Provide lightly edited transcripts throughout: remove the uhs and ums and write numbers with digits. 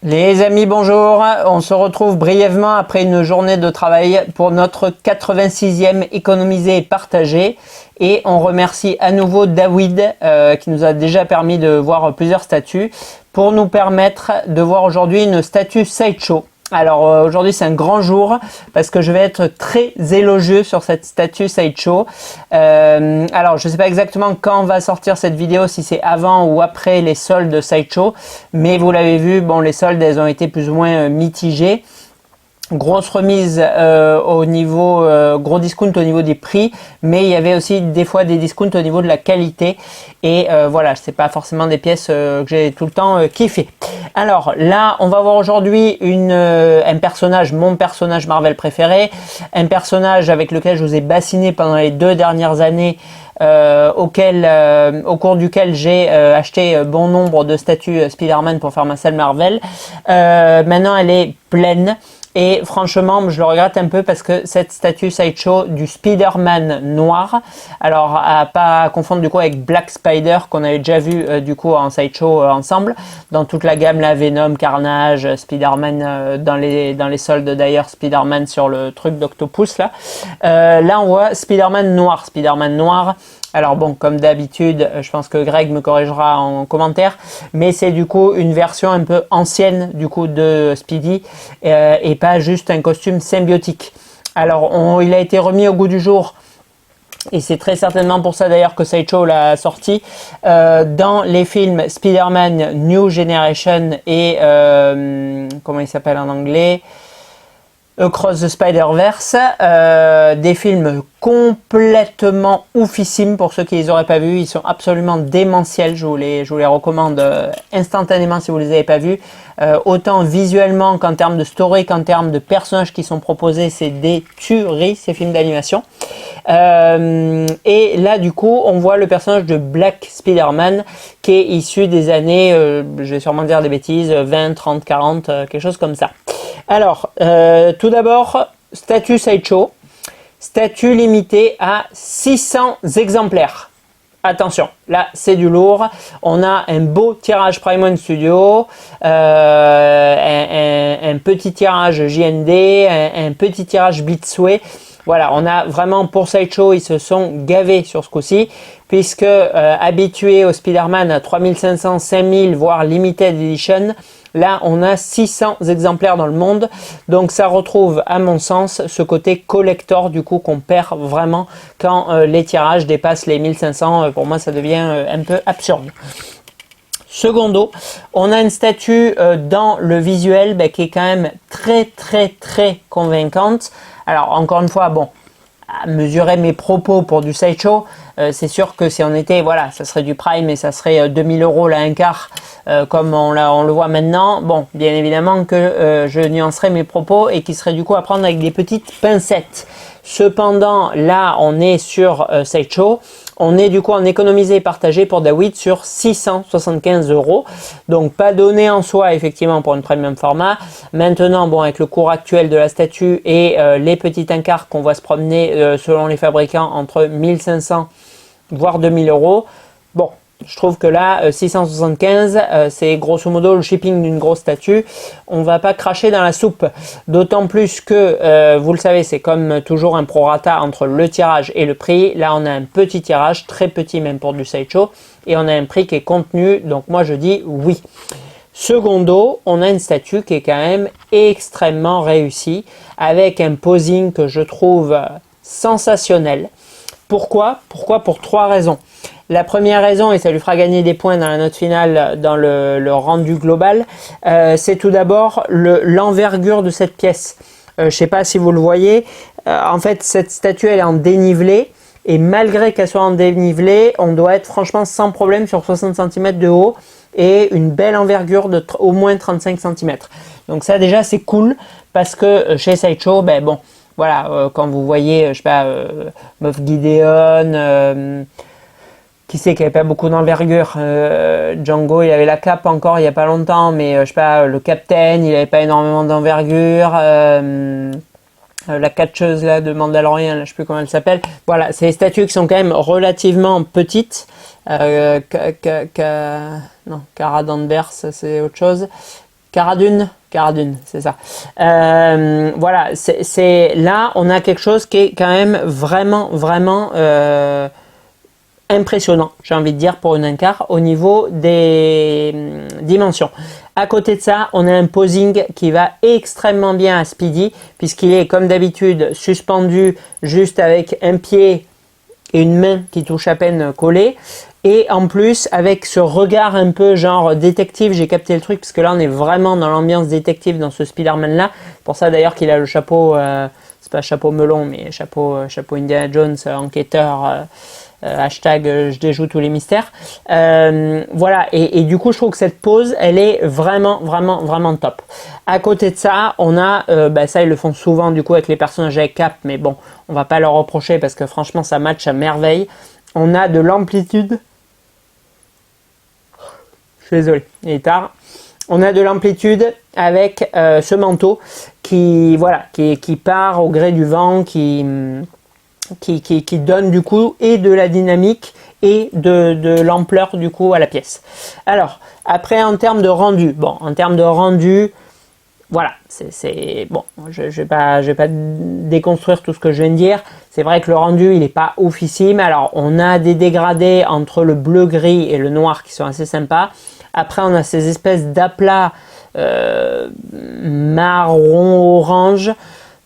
Les amis, bonjour. On se retrouve brièvement après une journée de travail pour notre 86e économisé et partagé. Et on remercie à nouveau David qui nous a déjà permis de voir plusieurs statues pour nous permettre de voir aujourd'hui une statue Sideshow. Alors aujourd'hui c'est un grand jour parce que je vais être très élogieux sur cette statue Sideshow. Alors je ne sais pas exactement quand va sortir cette vidéo, si c'est avant ou après les soldes Sideshow, mais vous l'avez vu, bon, les soldes elles ont été plus ou moins mitigées. Grosse remise au niveau, gros discount au niveau des prix, mais il y avait aussi des fois des discounts au niveau de la qualité. Et voilà, c'est pas forcément des pièces que j'ai tout le temps kiffé. Alors là, on va voir aujourd'hui un personnage, mon personnage Marvel préféré, un personnage avec lequel je vous ai bassiné pendant les 2 dernières années. Au cours duquel j'ai acheté bon nombre de statues Spider-Man pour faire ma salle Marvel. Maintenant, elle est pleine. Et franchement, je le regrette un peu parce que cette statue Sideshow du Spider-Man noir, alors à pas confondre du coup avec Black Spider qu'on avait déjà vu du coup en Sideshow ensemble, dans toute la gamme là, Venom, Carnage, Spider-Man dans les soldes d'ailleurs, Spider-Man sur le truc d'Octopus là. Là on voit Spider-Man noir. Alors bon, comme d'habitude, je pense que Greg me corrigera en commentaire, mais c'est du coup une version un peu ancienne du coup de Speedy et pas juste un costume symbiotique. Alors il a été remis au goût du jour. Et c'est très certainement pour ça d'ailleurs que Sideshow l'a sorti dans les films Spider-Man New Generation et comment il s'appelle en anglais, Across the Spider-Verse, des films complètement oufissimes pour ceux qui les auraient pas vus. Ils sont absolument démentiels. Je vous les recommande instantanément si vous les avez pas vus. Autant visuellement qu'en termes de story, qu'en termes de personnages qui sont proposés, c'est des tueries ces films d'animation. Et là du coup on voit le personnage de Black Spider-Man qui est issu des années, je vais sûrement dire des bêtises, 20, 30, 40, quelque chose comme ça. Alors, tout d'abord, statue Sideshow, statue limitée à 600 exemplaires. Attention, là c'est du lourd. On a un beau tirage Prime One Studio, un petit tirage JND, un petit tirage Blitzway. Voilà, on a vraiment pour Sideshow, ils se sont gavés sur ce coup-ci, puisque habitués au Spider-Man à 3500, 5000, voire Limited Edition, là on a 600 exemplaires dans le monde. Donc ça retrouve à mon sens ce côté collector du coup qu'on perd vraiment quand les tirages dépassent les 1500. Pour moi ça devient un peu absurde. Secondo, on a une statue dans le visuel qui est quand même très convaincante. Alors encore une fois, bon, à mesurer mes propos pour du Sideshow, c'est sûr que si on était, voilà, ça serait du Prime et ça serait 2000 € là un quart, comme on le voit maintenant. Bon, bien évidemment que je nuancerai mes propos et qui serait du coup à prendre avec des petites pincettes. Cependant, là, on est sur Sideshow. On est du coup en économisé et partagé pour David sur 675 €. Donc pas donné en soi effectivement pour une premium format. Maintenant, bon, avec le cours actuel de la statue et les petits encarts qu'on voit se promener selon les fabricants entre 1500 voire 2000 €. Bon, je trouve que là, 675, c'est grosso modo le shipping d'une grosse statue. On va pas cracher dans la soupe. D'autant plus que, vous le savez, c'est comme toujours un prorata entre le tirage et le prix. Là, on a un petit tirage, très petit même pour du Sideshow. Et on a un prix qui est contenu. Donc moi, je dis oui. Secondo, on a une statue qui est quand même extrêmement réussie. Avec un posing que je trouve sensationnel. Pourquoi? Pour 3 raisons. La première raison, et ça lui fera gagner des points dans la note finale, dans le rendu global, c'est tout d'abord l'envergure de cette pièce. Je ne sais pas si vous le voyez, en fait cette statue elle est en dénivelé, et malgré qu'elle soit en dénivelé, on doit être franchement sans problème sur 60 cm de haut, et une belle envergure de au moins 35 cm. Donc ça déjà c'est cool, parce que chez Sideshow, ben bon, voilà, quand vous voyez, je sais pas, Moff Gideon, qui sait qu'il n'y avait pas beaucoup d'envergure. Django, il avait la cape encore il n'y a pas longtemps, mais je sais pas, le Captain, il n'avait pas énormément d'envergure. La catcheuse là, de Mandalorian, là, je ne sais plus comment elle s'appelle. Voilà, c'est des statues qui sont quand même relativement petites. Non, Cara Danvers, c'est autre chose. Cara Dune, c'est ça. Voilà, là, on a quelque chose qui est quand même vraiment impressionnant, j'ai envie de dire, pour une Incar au niveau des dimensions. À côté de ça, on a un posing qui va extrêmement bien à Speedy, puisqu'il est comme d'habitude suspendu juste avec un pied et une main qui touche à peine collée. Et en plus, avec ce regard un peu genre détective, j'ai capté le truc, parce que là, on est vraiment dans l'ambiance détective dans ce Spider-Man-là. Pour ça, d'ailleurs, qu'il a le chapeau, c'est pas chapeau melon, mais chapeau Indiana Jones, enquêteur, hashtag je déjoue tous les mystères. Voilà, et du coup, je trouve que cette pose, elle est vraiment top. À côté de ça, on a, ça, ils le font souvent, du coup, avec les personnages avec cap, mais bon, on va pas leur reprocher, parce que franchement, ça match à merveille. On a de l'amplitude. Je suis désolé, il est tard. On a de l'amplitude avec ce manteau qui part au gré du vent, qui donne du coup et de la dynamique et de l'ampleur du coup à la pièce. Alors, après en termes de rendu, voilà, c'est bon, je vais pas déconstruire tout ce que je viens de dire. C'est vrai que le rendu, il n'est pas oufissime. Alors, on a des dégradés entre le bleu-gris et le noir qui sont assez sympas. Après, on a ces espèces d'aplats marron-orange,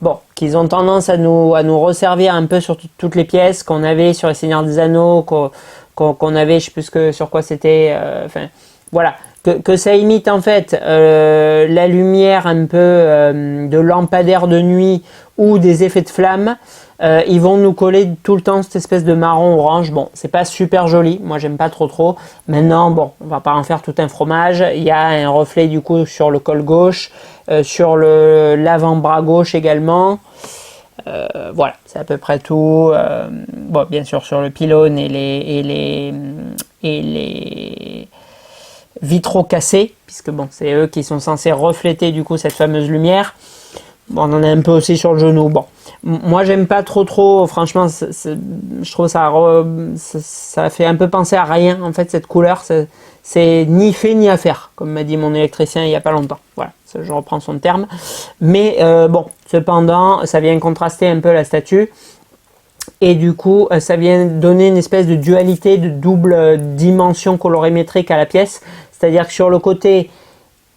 bon, qu'ils ont tendance à nous resservir un peu sur toutes les pièces qu'on avait sur les Seigneurs des Anneaux, qu'on avait, je sais plus sur quoi c'était, enfin, voilà. Que ça imite en fait la lumière un peu de lampadaire de nuit ou des effets de flamme. Ils vont nous coller tout le temps cette espèce de marron orange. Bon, c'est pas super joli, moi j'aime pas trop. Maintenant, bon, on va pas en faire tout un fromage. Il y a un reflet du coup sur le col gauche, sur l'avant-bras gauche également. Voilà, c'est à peu près tout. Bon, bien sûr sur le pylône et les vitraux cassés, puisque bon, c'est eux qui sont censés refléter du coup cette fameuse lumière. Bon, on en a un peu aussi sur le genou. Bon, moi j'aime pas trop. Franchement, je trouve ça fait un peu penser à rien en fait cette couleur. C'est ni fait ni à faire, comme m'a dit mon électricien il y a pas longtemps. Voilà, je reprends son terme. Mais bon, cependant, ça vient contraster un peu la statue. Et du coup, ça vient donner une espèce de dualité, de double dimension colorimétrique à la pièce. C'est-à-dire que sur le côté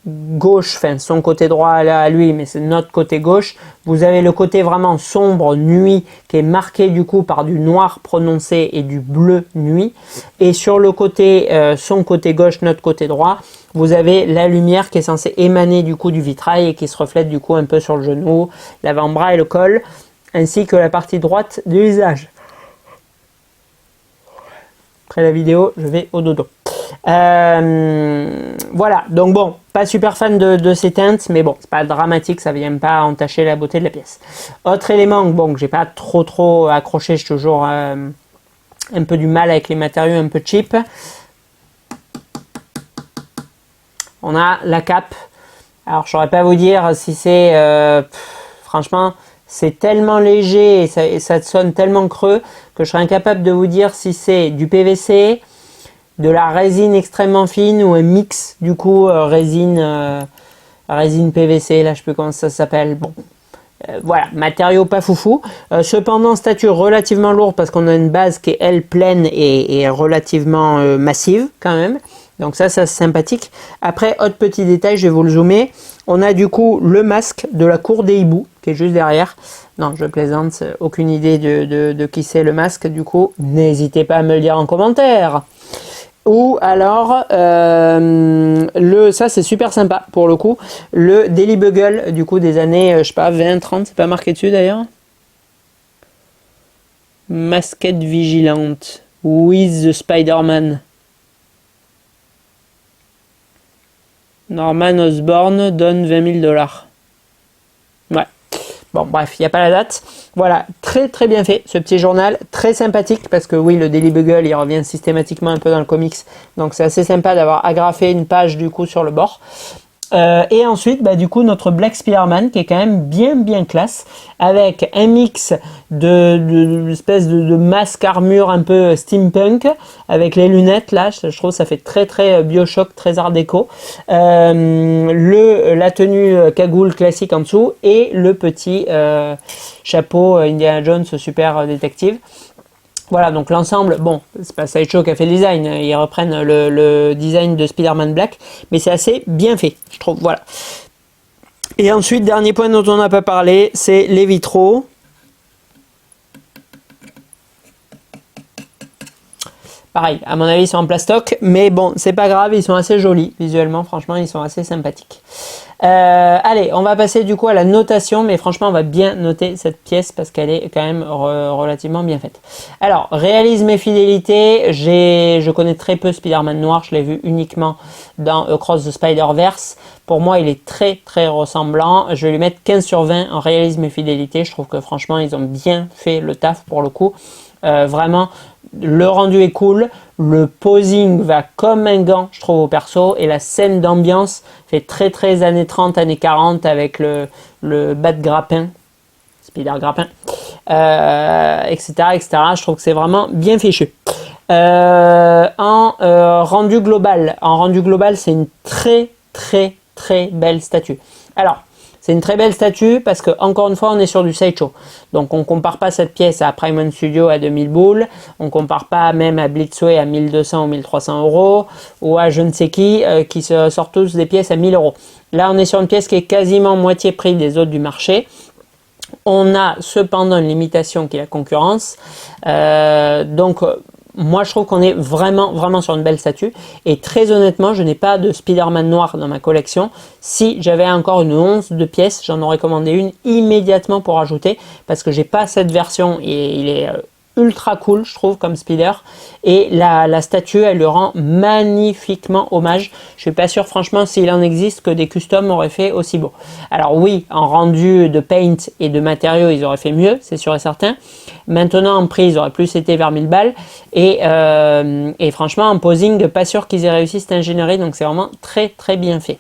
gauche, enfin son côté droit là à lui, mais c'est notre côté gauche, vous avez le côté vraiment sombre, nuit, qui est marqué du coup par du noir prononcé et du bleu nuit. Et sur le côté, son côté gauche, notre côté droit, vous avez la lumière qui est censée émaner du coup du vitrail et qui se reflète du coup un peu sur le genou, l'avant-bras et le col, ainsi que la partie droite du visage. Après la vidéo, je vais au dodo. Voilà, donc bon, pas super fan de ces teintes, mais bon, c'est pas dramatique, ça vient pas entacher la beauté de la pièce. Autre élément, bon, que j'ai pas trop accroché, j'ai toujours un peu du mal avec les matériaux un peu cheap. On a la cape. Alors, je saurais pas vous dire si c'est, franchement, c'est tellement léger et ça sonne tellement creux que je serais incapable de vous dire si c'est du PVC, de la résine extrêmement fine ou un mix du coup résine PVC, là je sais plus comment ça s'appelle. Bon, voilà, matériau pas foufou. Cependant, statue relativement lourde parce qu'on a une base qui est elle pleine et relativement massive quand même. Donc ça c'est sympathique. Après, autre petit détail, je vais vous le zoomer. On a du coup le masque de la cour des hiboux qui est juste derrière. Non, je plaisante, aucune idée de qui c'est le masque du coup. N'hésitez pas à me le dire en commentaire. Ou alors, ça c'est super sympa pour le coup, le Daily Bugle du coup des années, je sais pas, 20, 30, c'est pas marqué dessus d'ailleurs. Masquette vigilante, with the Spider-Man. Norman Osborn donne 20 000 $. Ouais. Bon, bref, il n'y a pas la date. Voilà, très bien fait, ce petit journal, très sympathique, parce que oui, le Daily Bugle, il revient systématiquement un peu dans le comics, donc c'est assez sympa d'avoir agrafé une page du coup sur le bord. Et ensuite, du coup, notre Black Spider-Man qui est quand même bien classe, avec un mix espèce de masque armure un peu steampunk, avec les lunettes là, je trouve que ça fait très Bioshock, très art déco. La tenue cagoule classique en dessous et le petit chapeau Indiana Jones super détective. Voilà, donc l'ensemble, bon, c'est pas Sideshow qui a fait le design, ils reprennent le design de Spider-Man Black, mais c'est assez bien fait, je trouve, voilà. Et ensuite, dernier point dont on n'a pas parlé, c'est les vitraux. Pareil, à mon avis, ils sont en plastoc, mais bon, c'est pas grave, ils sont assez jolis, visuellement, franchement, ils sont assez sympathiques. Allez, on va passer du coup à la notation, mais franchement, on va bien noter cette pièce parce qu'elle est quand même relativement bien faite. Alors, réalisme et fidélité, je connais très peu Spider-Man noir, je l'ai vu uniquement dans Across the Spider-Verse. Pour moi, il est très ressemblant. Je vais lui mettre 15 sur 20 en réalisme et fidélité. Je trouve que franchement, ils ont bien fait le taf pour le coup. Vraiment, le rendu est cool, le posing va comme un gant, je trouve, au perso, et la scène d'ambiance fait très années 30, années 40 avec le bat de grappin, Spider grappin, etc. Je trouve que c'est vraiment bien fichu. Rendu global, c'est une très belle statue. Alors, c'est une très belle statue parce que, encore une fois, on est sur du Sideshow. Donc, on compare pas cette pièce à Paramount Studio à 2000 boules. On compare pas même à Blitzway à 1200 ou 1300 euros ou à je ne sais qui se sortent tous des pièces à 1000 euros. Là, on est sur une pièce qui est quasiment moitié prix des autres du marché. On a cependant une limitation qui est la concurrence. Donc, moi, je trouve qu'on est vraiment sur une belle statue. Et très honnêtement, je n'ai pas de Spider-Man noir dans ma collection. Si j'avais encore une once de pièces, j'en aurais commandé une immédiatement pour ajouter. Parce que j'ai pas cette version et il est ultra cool, je trouve, comme Spider. Et la statue, elle le rend magnifiquement hommage. Je suis pas sûr, franchement, s'il en existe, que des customs auraient fait aussi beau. Alors oui, en rendu de paint et de matériaux, ils auraient fait mieux, c'est sûr et certain. Maintenant, en prix, ils auraient plus été vers 1000 balles. Et franchement, en posing, pas sûr qu'ils aient réussi cette ingénierie. Donc, c'est vraiment très bien fait.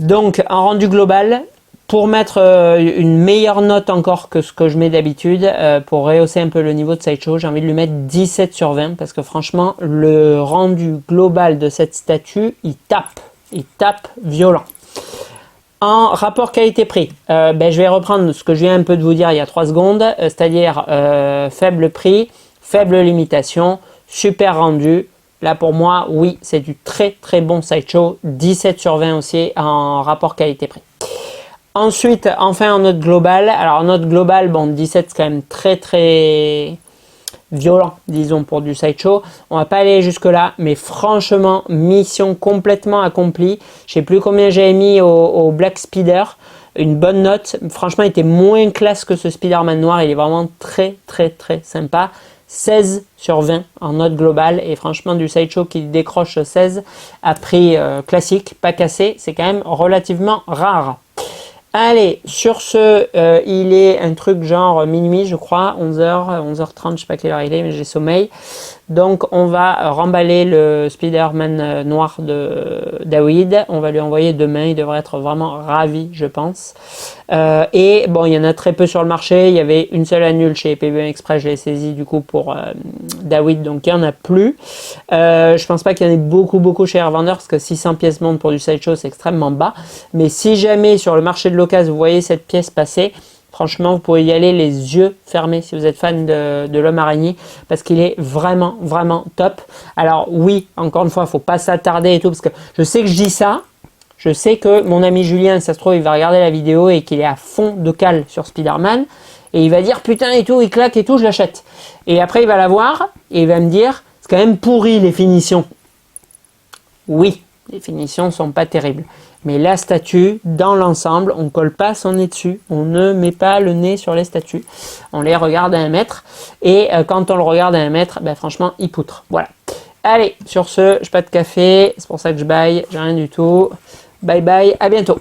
Donc, en rendu global, pour mettre une meilleure note encore que ce que je mets d'habitude, pour rehausser un peu le niveau de Sideshow, j'ai envie de lui mettre 17 sur 20 parce que franchement, le rendu global de cette statue, il tape violent. En rapport qualité-prix, je vais reprendre ce que je viens un peu de vous dire il y a 3 secondes, c'est-à-dire faible prix, faible limitation, super rendu. Là pour moi, oui, c'est du très bon Sideshow, 17 sur 20 aussi en rapport qualité-prix. Ensuite, enfin en note globale. Alors en note globale, bon, 17 c'est quand même très violent, disons, pour du Sideshow. On va pas aller jusque là, mais franchement, mission complètement accomplie. Je sais plus combien j'avais mis au Black Spider. Une bonne note. Franchement, il était moins classe que ce Spider-Man noir. Il est vraiment très sympa. 16 sur 20 en note globale. Et franchement, du Sideshow qui décroche 16 à prix classique, pas cassé, c'est quand même relativement rare. Allez, sur ce, il est un truc genre minuit, je crois, 11h, 11h30, je sais pas quelle heure il est, mais j'ai sommeil. Donc, on va remballer le Spider-Man noir de David. On va lui envoyer demain, il devrait être vraiment ravi, je pense. Et bon, il y en a très peu sur le marché. Il y avait une seule annule chez PBM Express, je l'ai saisi du coup pour David, donc il n'y en a plus. Je pense pas qu'il y en ait beaucoup chez Airvendor, parce que 600 pièces montent pour du Sideshow, c'est extrêmement bas. Mais si jamais sur le marché de l'occasion, vous voyez cette pièce passer, franchement, vous pouvez y aller les yeux fermés si vous êtes fan de l'homme araignée, parce qu'il est vraiment top. Alors oui, encore une fois, il ne faut pas s'attarder et tout, parce que je sais que je dis ça, je sais que mon ami Julien, ça se trouve, il va regarder la vidéo et qu'il est à fond de cale sur Spider-Man, et il va dire putain et tout, il claque et tout, je l'achète. Et après, il va la voir et il va me dire, c'est quand même pourri les finitions. Oui, les finitions sont pas terribles. Mais la statue, dans l'ensemble, on ne colle pas son nez dessus. On ne met pas le nez sur les statues. On les regarde à 1 mètre. Et quand on le regarde à 1 mètre, franchement, il poutre. Voilà. Allez, sur ce, je pas de café. C'est pour ça que je baille. J'ai rien du tout. Bye bye, à bientôt.